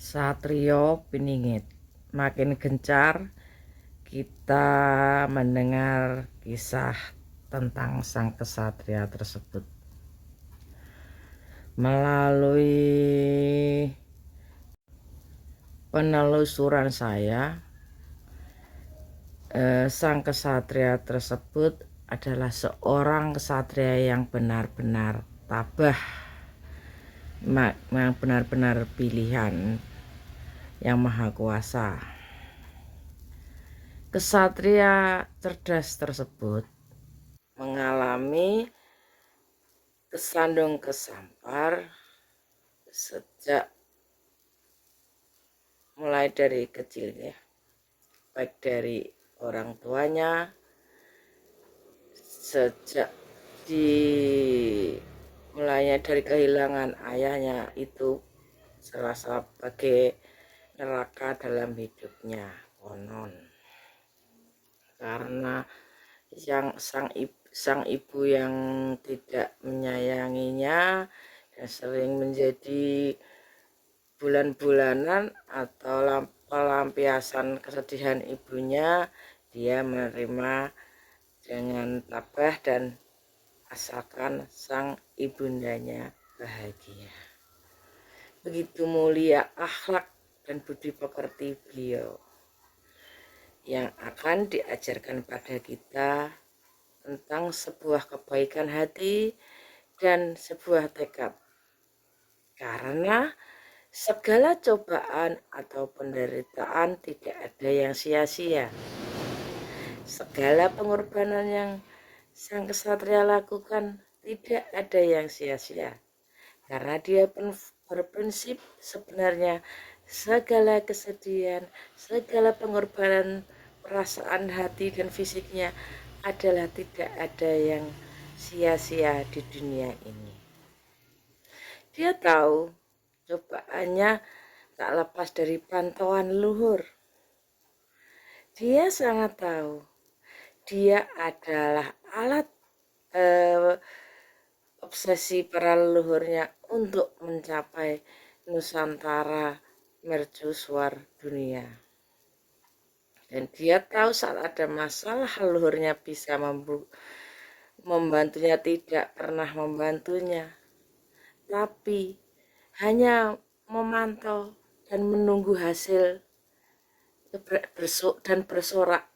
Satrio Piningit. Makin gencar kita mendengar kisah tentang sang kesatria tersebut. Melalui penelusuran saya, sang kesatria tersebut adalah seorang kesatria yang benar-benar tabah, yang benar-benar pilihan yang maha kuasa. Kesatria cerdas tersebut mengalami kesandung kesampar sejak mulai dari kecil, ya, baik dari orang tuanya, sejak mulainya dari kehilangan ayahnya, itu serasa sebagai neraka dalam hidupnya konon, karena sang ibu yang tidak menyayanginya dan sering menjadi bulan-bulanan atau pelampiasan kesedihan ibunya. Dia menerima dengan tabah dan asalkan sang ibundanya bahagia. Begitu mulia akhlak dan budi pekerti beliau yang akan diajarkan pada kita tentang sebuah kebaikan hati dan sebuah tekad. Karena segala cobaan atau penderitaan tidak ada yang sia-sia. Segala pengorbanan yang sang kesatria lakukan tidak ada yang sia-sia. Karena dia berprinsip sebenarnya segala kesedihan, segala pengorbanan perasaan hati dan fisiknya adalah tidak ada yang sia-sia di dunia ini. Dia tahu cobaannya tak lepas dari pantauan leluhur. Dia sangat tahu dia adalah alat obsesi para leluhurnya untuk mencapai Nusantara mercusuar dunia. Dan dia tahu saat ada masalah leluhurnya bisa membantunya, tidak pernah membantunya, tapi hanya memantau dan menunggu hasil dan bersorak,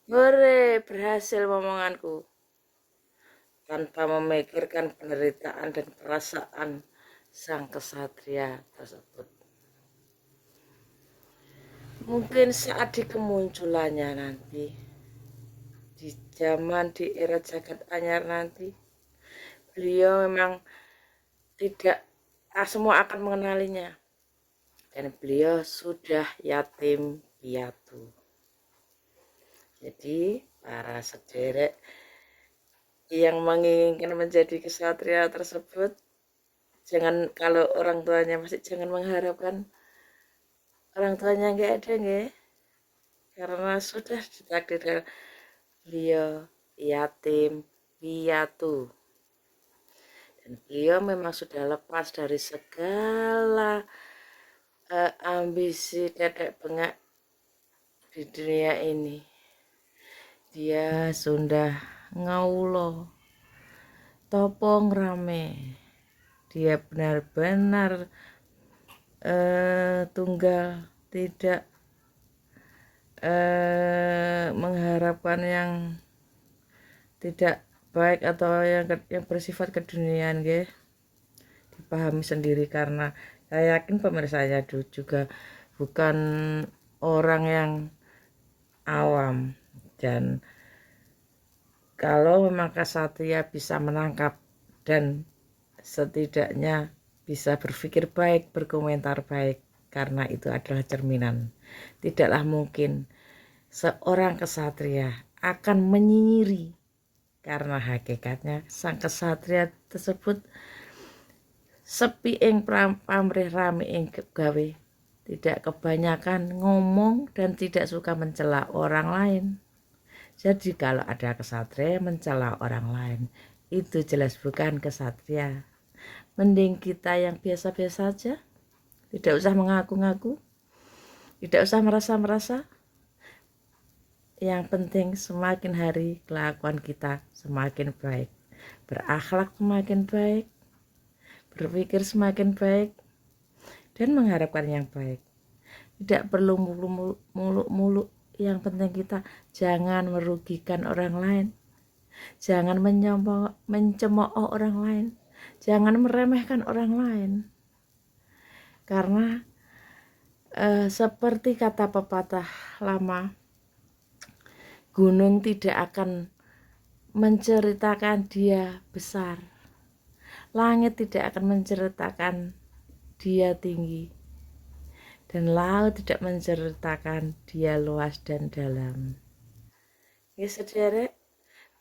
"Hore, berhasil momonganku," tanpa memikirkan penderitaan dan perasaan sang kesatria tersebut. Mungkin saat di kemunculannya nanti, di era jagat anyar nanti, beliau memang tidak semua akan mengenalinya, dan beliau sudah yatim piatu. Jadi para sederek yang menginginkan menjadi kesatria tersebut, jangan, kalau orang tuanya masih, jangan mengharapkan orang tuanya nggak ada, nggak, karena sudah ditakdirkan beliau yatim piatu, dan beliau memang sudah lepas dari segala ambisi dedek bengak di dunia ini. Dia sudah ngaulo topong rame. Dia benar-benar tunggal, tidak mengharapkan yang tidak baik atau yang bersifat keduniaan, nggih. Dipahami sendiri, karena saya yakin pemirsanya juga bukan orang yang awam, dan kalau memang kesatria bisa menangkap dan setidaknya bisa berpikir baik, berkomentar baik, karena itu adalah cerminan. Tidaklah mungkin seorang kesatria akan menyinyiri, karena hakikatnya sang kesatria tersebut sepi ing pamrih rame ing gawe, tidak kebanyakan ngomong dan tidak suka mencela orang lain. Jadi kalau ada kesatria mencela orang lain, itu jelas bukan kesatria. Mending kita yang biasa-biasa aja, Tidak usah mengaku-ngaku, tidak usah merasa-merasa. Yang penting semakin hari kelakuan kita semakin baik, berakhlak semakin baik, berpikir semakin baik, dan mengharapkan yang baik. Tidak perlu muluk-muluk. Yang penting kita jangan merugikan orang lain, jangan mencemooh orang lain, jangan meremehkan orang lain. Karena seperti kata pepatah lama, gunung tidak akan menceritakan dia besar, langit tidak akan menceritakan dia tinggi, dan laut tidak menceritakan dia luas dan dalam. Ya saudara,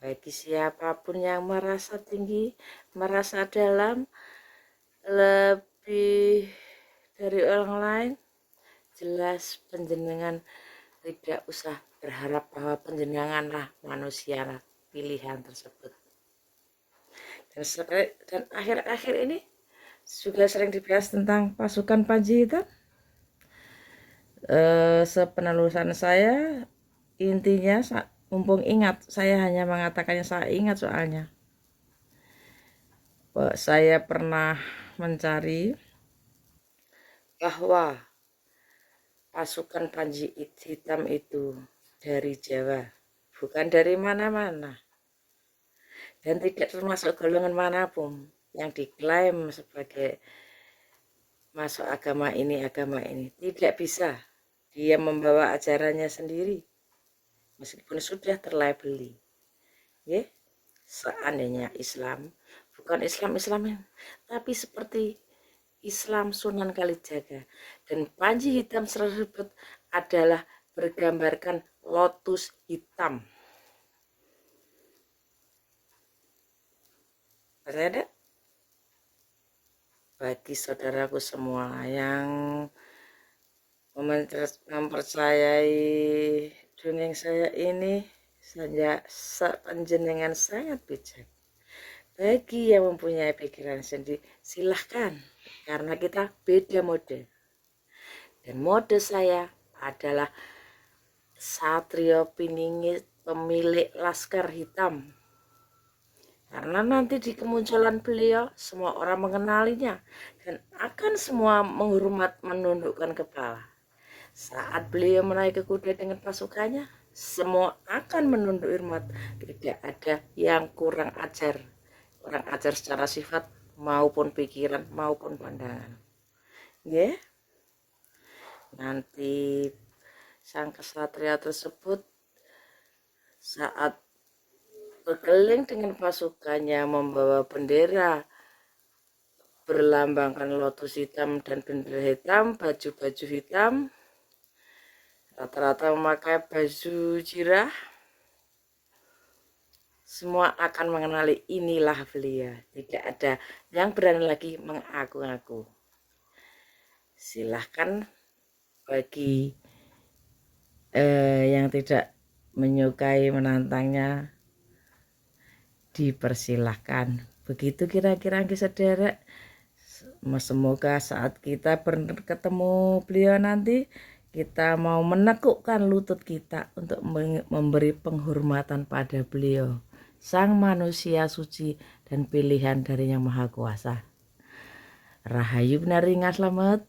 bagi siapapun yang merasa tinggi, merasa dalam, lebih dari orang lain, jelas penjenengan tidak usah berharap bahwa penjenenganlah manusia pilihan tersebut. Dan akhir-akhir ini juga sering dibahas tentang pasukan Panji Hitam. Sepenelusuran saya, intinya mumpung ingat, saya hanya mengatakannya, saya ingat soalnya saya pernah mencari bahwa pasukan Panji Hitam itu dari Jawa, bukan dari mana-mana, dan tidak termasuk golongan manapun yang diklaim sebagai masuk agama ini. Tidak bisa. Dia membawa ajarannya sendiri, meskipun sudah terlabeli. Ya, seandainya Islam, bukan Islam-Islamin, tapi seperti Islam Sunan Kalijaga. Dan Panji Hitam tersebut adalah bergambarkan lotus hitam. Berada? Bagi saudaraku semua yang mempercayai dongeng saya ini, saya penjenengan sangat bijak. Bagi yang mempunyai pikiran sendiri, silahkan, karena kita beda mode. Dan mode saya adalah Satrio Piningit, pemilik Laskar Hitam. Karena nanti di kemunculan beliau, semua orang mengenalinya dan akan semua menundukkan kepala. Saat beliau menaiki kuda dengan pasukannya, semua akan menunduk hormat. Tidak ada yang kurang ajar secara sifat maupun pikiran maupun pandangan. Ya, nanti sang kesatria tersebut saat berkeliling dengan pasukannya membawa bendera berlambangkan lotus hitam dan bendera hitam, baju-baju hitam, rata-rata memakai baju jirah, semua akan mengenali inilah beliau. Tidak ada yang berani lagi mengaku-ngaku. Silahkan bagi yang tidak menyukai menantangnya, dipersilahkan. Begitu kira-kira saudara. Semoga saat kita ketemu beliau nanti, kita mau menekukkan lutut kita untuk memberi penghormatan pada beliau, sang manusia suci dan pilihan dari Yang Maha Kuasa. Rahayu benaringan selamat.